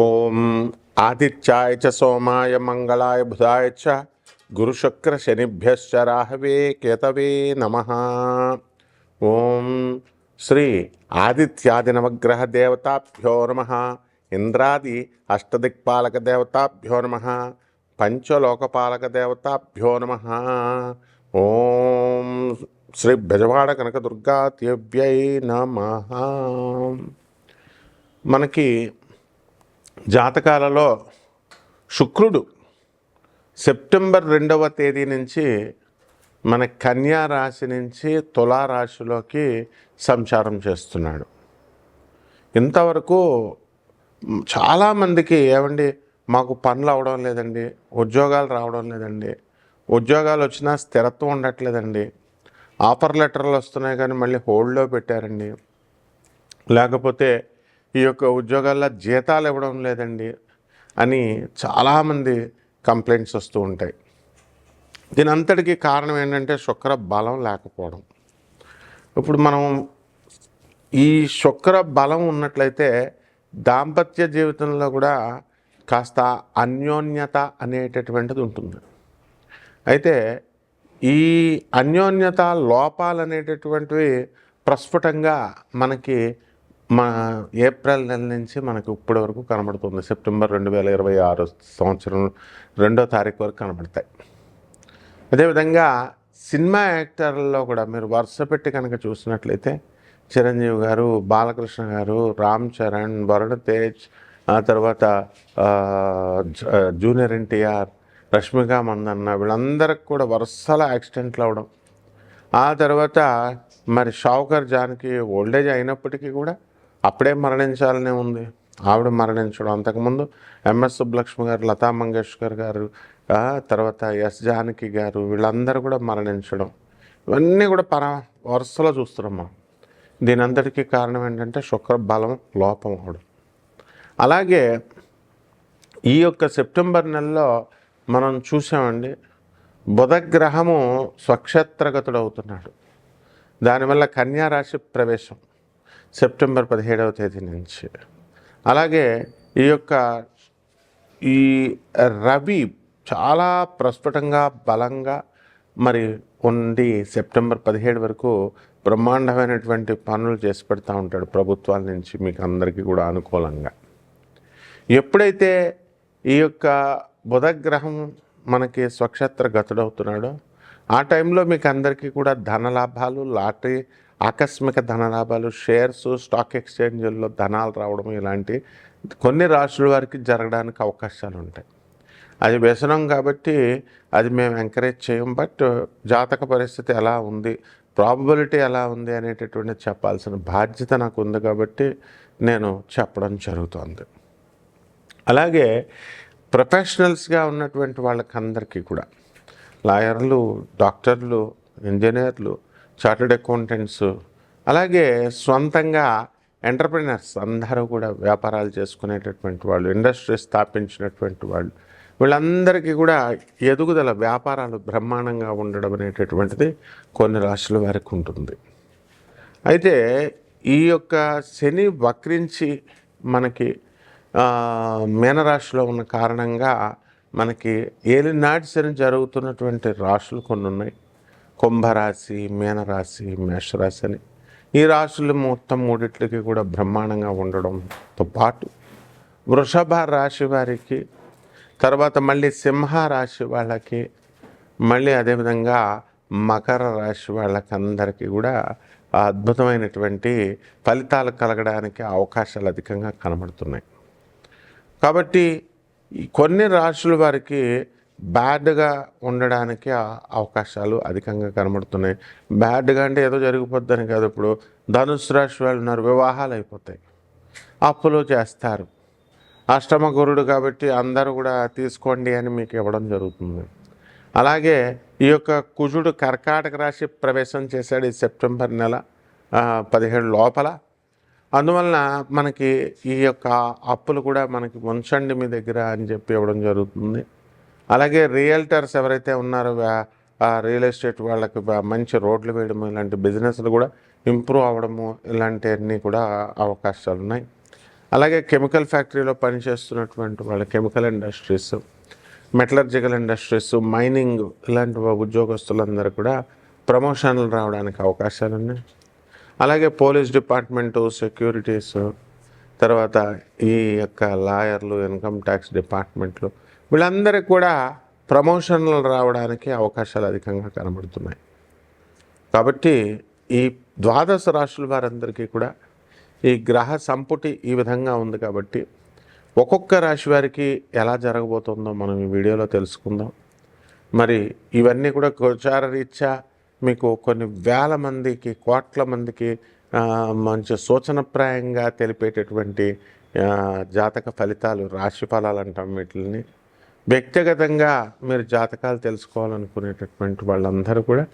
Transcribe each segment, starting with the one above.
ఓం ఆదిత్యాయ చ సోమాయ మంగళాయ బుధాయ చ గురుశుక్ర శనిభ్యశ్చ రాహవే కేతవే నమః. ఓం శ్రీ ఆదిత్యాది నవగ్రహ దేవతాభ్యో నమః. ఇంద్రాది అష్టదిక్పాలక దేవతాభ్యో నమః. పంచలోకపాలక దేవతాభ్యో నమః. ఓం శ్రీ బెజవాడ కనకదుర్గాదేవ్యై నమః. మనకి జాతకాలలో శుక్రుడు సెప్టెంబర్ 2వ తేదీ నుంచి మన కన్యా రాశి నుంచి తులారాశిలోకి సంచారం చేస్తున్నాడు. ఇంతవరకు చాలామందికి ఏమండి మాకు పనులు అవడం లేదండి, ఉద్యోగాలు రావడం లేదండి, ఉద్యోగాలు వచ్చినా స్థిరత్వం ఉండట్లేదండి, ఆఫర్ లెటర్లు వస్తున్నాయి కానీ మళ్ళీ హోల్డ్లో పెట్టారండి, లేకపోతే ఈ యొక్క ఉద్యోగాల్లో జీతాలు ఇవ్వడం లేదండి అని చాలామంది కంప్లైంట్స్ వస్తూ ఉంటాయి. దీని అంతటికీ కారణం ఏంటంటే శుక్ర బలం లేకపోవడం. ఇప్పుడు మనం ఈ శుక్ర బలం ఉన్నట్లయితే దాంపత్య జీవితంలో కూడా కాస్త అన్యోన్యత అనేటటువంటిది ఉంటుంది. అయితే ఈ అన్యోన్యత లోపాలు అనేటటువంటివి ప్రస్ఫుటంగా మనకి ఏప్రిల్ నెల నుంచి మనకు ఇప్పటి వరకు కనబడుతుంది. సెప్టెంబర్ 2026 సంవత్సరం 2వ తారీఖు వరకు కనబడతాయి. అదేవిధంగా సినిమా యాక్టర్లలో కూడా మీరు వరుస పెట్టి కనుక చూసినట్లయితే చిరంజీవి గారు, బాలకృష్ణ గారు, రామ్ చరణ్, వరుణ్ తేజ్, ఆ తర్వాత జూనియర్ ఎన్టీఆర్, రష్మిక మందన్న, వీళ్ళందరికి కూడా వరుసల యాక్సిడెంట్లు అవడం, ఆ తర్వాత మరి షావుకర్ జానకి ఓల్డేజ్ అయినప్పటికీ కూడా అప్పుడే మరణించాలనే ఉంది, ఆవిడ మరణించడం. అంతకుముందు ఎంఎస్ సుబ్బలక్ష్మి గారు, లతా మంగేష్కర్ గారు, తర్వాత ఎస్ జానకి గారు, వీళ్ళందరూ కూడా మరణించడం, ఇవన్నీ కూడా వరుసలో చూస్తున్నాం మనం. దీని అంతటికీ కారణం ఏంటంటే శుక్ర బలం లోపం అవడం. అలాగే ఈ యొక్క సెప్టెంబర్ నెలలో మనం చూసామండి, బుధగ్రహము స్వక్షేత్రగతుడు అవుతున్నాడు. దానివల్ల కన్యా రాశి ప్రవేశం సెప్టెంబర్ 17వ తేదీ నుంచి. అలాగే ఈ రవి చాలా ప్రస్ఫుటంగా బలంగా మరి ఉండి సెప్టెంబర్ 17 వరకు బ్రహ్మాండమైనటువంటి పనులు చేసి పెడతా ఉంటాడు ప్రభుత్వాల నుంచి మీకు అందరికీ కూడా అనుకూలంగా. ఎప్పుడైతే ఈ యొక్క బుధగ్రహం మనకి స్వక్షేత్ర గతుడవుతున్నాడో ఆ టైంలో మీకు అందరికీ కూడా ధనలాభాలు, లాటరీ, ఆకస్మిక ధనలాభాలు, షేర్స్, స్టాక్ ఎక్స్చేంజ్ల్లో ధనాలు రావడం, ఇలాంటి కొన్ని రాశుల వారికి జరగడానికి అవకాశాలు ఉంటాయి. అది వ్యసనం కాబట్టి అది మేము ఎంకరేజ్ చేయం. బట్ జాతక పరిస్థితి ఎలా ఉంది, ప్రాబబిలిటీ ఎలా ఉంది అనేటటువంటి చెప్పాల్సిన బాధ్యత నాకు ఉంది కాబట్టి నేను చెప్పడం జరుగుతుంది. అలాగే ప్రొఫెషనల్స్గా ఉన్నటువంటి వాళ్ళకందరికీ కూడా లాయర్లు, డాక్టర్లు, ఇంజనీర్లు, చార్టెడ్ అకౌంటెంట్స్, అలాగే సొంతంగా ఎంటర్ప్రినర్స్ అందరూ కూడా వ్యాపారాలు చేసుకునేటటువంటి వాళ్ళు, ఇండస్ట్రీ స్థాపించినటువంటి వాళ్ళు, వీళ్ళందరికీ కూడా ఎదుగుదల, వ్యాపారాలు బ్రహ్మాండంగా ఉండడం అనేటటువంటిది కొన్ని రాశుల వారికి ఉంటుంది. అయితే ఈ యొక్క శని వక్రించి మనకి మీనరాశిలో ఉన్న కారణంగా మనకి ఏలినాటి శని జరుగుతున్నటువంటి రాశులు కొన్ని ఉన్నాయి. కుంభరాశి, మీనరాశి, మేషరాశి అని ఈ రాశులు మొత్తం మూడిట్లకి కూడా బ్రహ్మాండంగా ఉండడంతో పాటు వృషభ రాశి వారికి, తర్వాత మళ్ళీ సింహ రాశి వాళ్ళకి, మళ్ళీ అదేవిధంగా మకర రాశి వాళ్ళకందరికీ కూడా అద్భుతమైనటువంటి ఫలితాలు కలగడానికి అవకాశాలు అధికంగా కనబడుతున్నాయి. కాబట్టి కొన్ని రాశుల వారికి బ్యాడ్గా ఉండడానికి అవకాశాలు అధికంగా కనబడుతున్నాయి. బ్యాడ్గా అంటే ఏదో జరిగిపోద్దని కాదు. ఇప్పుడు ధనుసు రాశి వాళ్ళు ఉన్నారు, వివాహాలు అయిపోతాయి, అప్పులు చేస్తారు, అష్టమ గురుడు కాబట్టి అందరూ కూడా తీసుకోండి అని మీకు ఇవ్వడం జరుగుతుంది. అలాగే ఈ యొక్క కుజుడు కర్కాటక రాశి ప్రవేశం చేశాడు ఈ సెప్టెంబర్ నెల 17 లోపల. అందువలన మనకి ఈ యొక్క అప్పులు కూడా మనకి ఉంచండి మీ దగ్గర అని చెప్పి ఇవ్వడం జరుగుతుంది. అలాగే రియల్టర్స్ ఎవరైతే ఉన్నారో రియల్ ఎస్టేట్ వాళ్ళకి మంచి రోడ్లు వేయడము, ఇలాంటి బిజినెస్లు కూడా ఇంప్రూవ్ అవ్వడము, ఇలాంటివన్నీ కూడా అవకాశాలు ఉన్నాయి. అలాగే కెమికల్ ఫ్యాక్టరీలో పనిచేస్తున్నటువంటి వాళ్ళ chemical industries, metallurgical industries, mining ఇలాంటి ఉద్యోగస్తులందరూ కూడా ప్రమోషన్లు రావడానికి అవకాశాలు ఉన్నాయి. అలాగే పోలీస్ డిపార్ట్మెంటు, సెక్యూరిటీస్, తర్వాత ఈ యొక్క లాయర్లు, ఇన్కమ్ ట్యాక్స్ డిపార్ట్మెంట్లు, వీళ్ళందరికీ కూడా ప్రమోషన్లు రావడానికి అవకాశాలు అధికంగా కనబడుతున్నాయి. కాబట్టి ఈ ద్వాదశ రాశుల వారందరికీ కూడా ఈ గ్రహ సంపుటి ఈ విధంగా ఉంది. కాబట్టి ఒక్కొక్క రాశి వారికి ఎలా జరగబోతుందో మనం ఈ వీడియోలో తెలుసుకుందాం. మరి ఇవన్నీ కూడా గోచార రీత్యా మీకు కొన్ని వేల మందికి, కోట్ల మందికి మంచి సూచనప్రాయంగా తెలిపేటటువంటి జాతక ఫలితాలు, రాశి ఫలాలు అంటాం వీటిని. వ్యక్తిగతంగా మీరు జాతకాలు తెలుసుకోవాలనుకునేటటువంటి వాళ్ళందరూ కూడా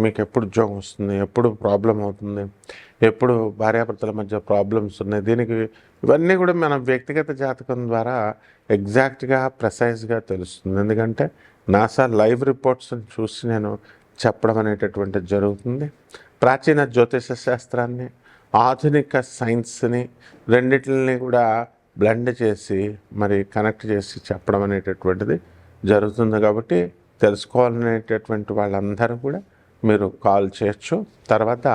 మీకు ఎప్పుడు ఉద్యోగం వస్తుంది, ఎప్పుడు ప్రాబ్లం అవుతుంది, ఎప్పుడు భార్యాభర్తల మధ్య ప్రాబ్లమ్స్ ఉన్నాయి, దీనికి ఇవన్నీ కూడా మన వ్యక్తిగత జాతకం ద్వారా ఎగ్జాక్ట్గా ప్రెసైజ్గా తెలుస్తుంది. ఎందుకంటే నాసా లైవ్ రిపోర్ట్స్ని చూసి నేను చెప్పడం అనేటటువంటిది జరుగుతుంది. ప్రాచీన జ్యోతిష శాస్త్రాన్ని, ఆధునిక సైన్స్ని రెండిటిని కూడా బ్లెండ్ చేసి మరి కనెక్ట్ చేసి చెప్పడం అనేటటువంటిది జరుగుతుంది. కాబట్టి తెలుసుకోవాలనేటటువంటి వాళ్ళందరూ కూడా మీరు కాల్ చేయొచ్చు. తర్వాత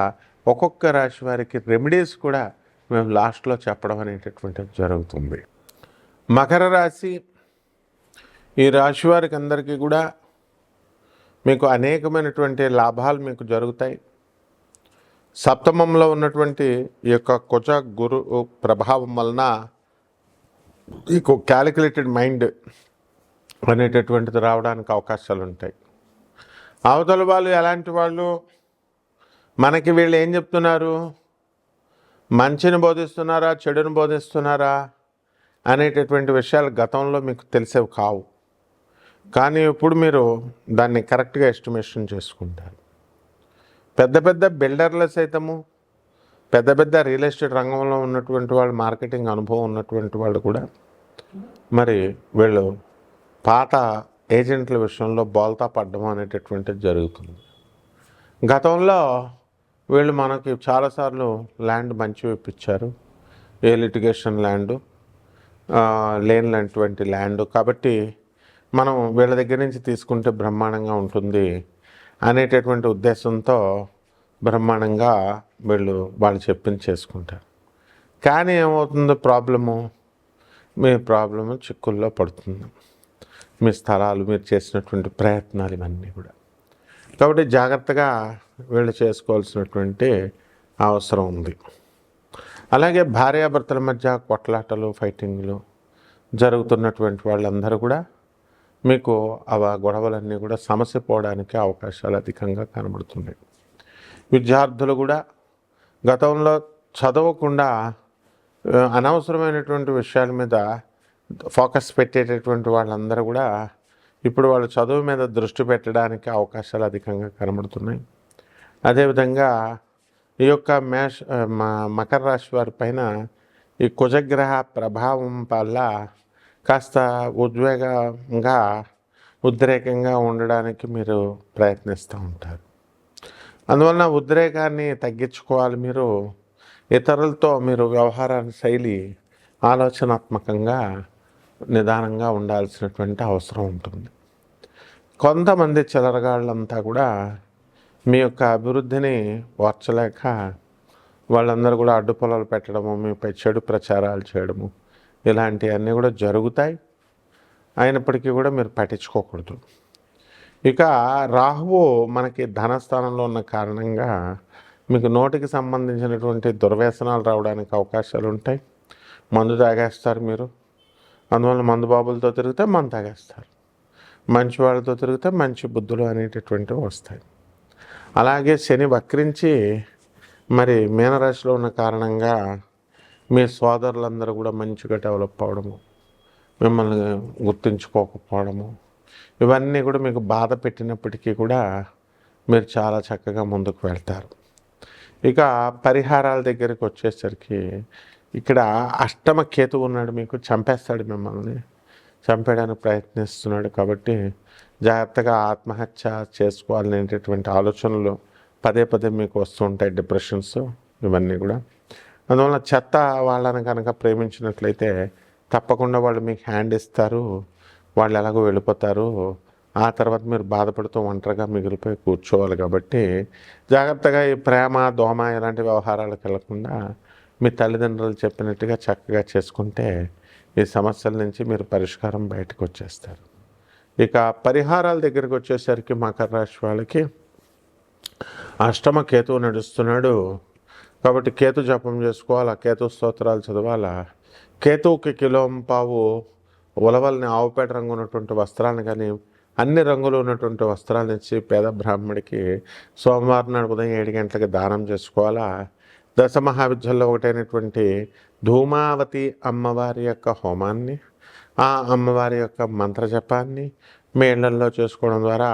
ఒక్కొక్క రాశి వారికి రెమెడీస్ కూడా మేము లాస్ట్లో చెప్పడం అనేటటువంటిది జరుగుతుంది. మకర రాశి, ఈ రాశి వారికి అందరికీ కూడా మీకు అనేకమైనటువంటి లాభాలు మీకు జరుగుతాయి. సప్తమంలో ఉన్నటువంటి ఈ యొక్క కుజ గురు ప్రభావం వలన మీకు క్యాలిక్యులేటెడ్ మైండ్ అనేటటువంటిది రావడానికి అవకాశాలు ఉంటాయి. అవతల వాళ్ళు ఎలాంటి వాళ్ళు, మనకి వీళ్ళు ఏం చెప్తున్నారు, మంచిని బోధిస్తున్నారా, చెడుని బోధిస్తున్నారా అనేటటువంటి విషయాలు గతంలో మీకు తెలిసేవి కావు. కానీ ఇప్పుడు మీరు దాన్ని కరెక్ట్గా ఎస్టిమేషన్ చేసుకుంటారు. పెద్ద పెద్ద బిల్డర్ల సైతము, పెద్ద పెద్ద రియల్ ఎస్టేట్ రంగంలో ఉన్నటువంటి వాళ్ళు, మార్కెటింగ్ అనుభవం ఉన్నటువంటి వాళ్ళు కూడా మరి వీళ్ళు పాత ఏజెంట్ల విషయంలో బోల్తా పడ్డం అనేటటువంటిది జరుగుతుంది. గతంలో వీళ్ళు మనకి చాలాసార్లు ల్యాండ్ మంచివి ఇప్పించారు, ఏ లిటిగేషన్ ల్యాండు లేనటువంటి ల్యాండ్, కాబట్టి మనం వీళ్ళ దగ్గర నుంచి తీసుకుంటే బ్రహ్మాండంగా ఉంటుంది అనేటటువంటి ఉద్దేశంతో బ్రహ్మాండంగా వాళ్ళు చెప్పింది చేసుకుంటారు. కానీ ఏమవుతుందో మీ ప్రాబ్లము చిక్కుల్లో పడుతుంది. మీ స్థలాలు, మీరు చేసినటువంటి ప్రయత్నాలు ఇవన్నీ కూడా. కాబట్టి జాగ్రత్తగా వీళ్ళు చేసుకోవాల్సినటువంటి అవసరం ఉంది. అలాగే భార్యాభర్తల మధ్య కొట్లాటలు, ఫైటింగ్లు జరుగుతున్నటువంటి వాళ్ళందరూ కూడా మీకు గొడవలన్నీ కూడా సమస్య పోవడానికి అవకాశాలు అధికంగా కనబడుతున్నాయి. విద్యార్థులు కూడా గతంలో చదవకుండా అనవసరమైనటువంటి విషయాల మీద ఫోకస్ పెట్టేటటువంటి వాళ్ళందరూ కూడా ఇప్పుడు వాళ్ళు చదువు మీద దృష్టి పెట్టడానికి అవకాశాలు అధికంగా కనబడుతున్నాయి. అదేవిధంగా ఈ యొక్క మకర రాశి వారి పైన ఈ కుజగ్రహ ప్రభావం వల్ల కాస్త ఉద్రేకంగా ఉండడానికి మీరు ప్రయత్నిస్తూ ఉంటారు. అందువలన ఉద్రేకాన్ని తగ్గించుకోవాలి. మీరు ఇతరులతో వ్యవహార శైలి ఆలోచనాత్మకంగా నిదానంగా ఉండాల్సినటువంటి అవసరం ఉంటుంది. కొంతమంది చిల్లరగాళ్ళంతా కూడా మీ యొక్క అభివృద్ధిని ఓర్చలేక వాళ్ళందరూ కూడా అడ్డుపొలాలు పెట్టడము, మీపై చెడు ప్రచారాలు చేయడము, ఇలాంటివన్నీ కూడా జరుగుతాయి. అయినప్పటికీ కూడా మీరు పట్టించుకోకూడదు. ఇక రాహువు మనకి ధనస్థానంలో ఉన్న కారణంగా మీకు నోటికి సంబంధించినటువంటి దుర్వ్యసనాలు రావడానికి అవకాశాలు ఉంటాయి. మందు తాగేస్తారు మీరు, అందువల్ల మందు బాబులతో తిరిగితే మందు తాగేస్తారు, మంచి వాళ్ళతో తిరిగితే మంచి బుద్ధులు అనేటటువంటివి వస్తాయి. అలాగే శని వక్రించి మరి మీనరాశిలో ఉన్న కారణంగా మీ సోదరులందరూ కూడా మంచిగా డెవలప్ అవ్వడము, మిమ్మల్ని గుర్తించుకోకపోవడము, ఇవన్నీ కూడా మీకు బాధ పెట్టినప్పటికీ కూడా మీరు చాలా చక్కగా ముందుకు వెళ్తారు. ఇక పరిహారాల దగ్గరికి వచ్చేసరికి ఇక్కడ అష్టమ కేతువు ఉన్నాడు, మీకు చంపేస్తాడు, మిమ్మల్ని చంపేయడానికి ప్రయత్నిస్తున్నాడు. కాబట్టి జాగ్రత్తగా ఆత్మహత్య చేసుకోవాలనేటటువంటి ఆలోచనలు పదే పదే మీకు వస్తూ ఉంటాయి, డిప్రెషన్స్ ఇవన్నీ కూడా. అందువల్ల చెత్త వాళ్ళని కనుక ప్రేమించినట్లయితే తప్పకుండా వాళ్ళు మీకు హ్యాండ్ ఇస్తారు, వాళ్ళు ఎలాగో వెళ్ళిపోతారు. ఆ తర్వాత మీరు బాధపడుతూ ఒంటరిగా మిగిలిపోయి కూర్చోవాలి. కాబట్టి జాగ్రత్తగా ఈ ప్రేమ, దోమ ఇలాంటి వ్యవహారాలకు వెళ్లకుండా మీ తల్లిదండ్రులు చెప్పినట్టుగా చక్కగా చేసుకుంటే ఈ సమస్యల నుంచి మీరు పరిష్కారం బయటకు వచ్చేస్తారు. ఇక పరిహారాల దగ్గరికి వచ్చేసరికి మకర రాశి వాళ్ళకి అష్టమ కేతువు నడుస్తున్నాడు. కాబట్టి కేతు జపం చేసుకోవాలా, కేతు స్తోత్రాలు చదవాలా. కేతువుకి కిలోంపావు ఉలవల్ని ఆవుపేట రంగు ఉన్నటువంటి వస్త్రాలను కానీ అన్ని రంగులు ఉన్నటువంటి వస్త్రాలను ఇచ్చి పేద బ్రాహ్మడికి సోమవారం నాడు ఉదయం 7 గంటలకి దానం చేసుకోవాలా. దశ మహావిద్యల్లో ఒకటైనటువంటి ధూమావతి అమ్మవారి యొక్క హోమాన్ని, ఆ అమ్మవారి యొక్క మంత్రజపాన్ని మీ ఇళ్లల్లో చేసుకోవడం ద్వారా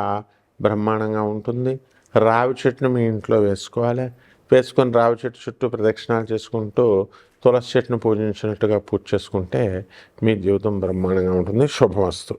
బ్రహ్మాండంగా ఉంటుంది. రావి చెట్టును మీ ఇంట్లో వేసుకోవాలి. వేసుకొని రావి చెట్టు చుట్టూ ప్రదక్షిణాలు చేసుకుంటూ తులసి చెట్టును పూజించినట్టుగా పూజ చేసుకుంటే మీ జీవితం బ్రహ్మాండంగా ఉంటుంది. శుభమస్తు.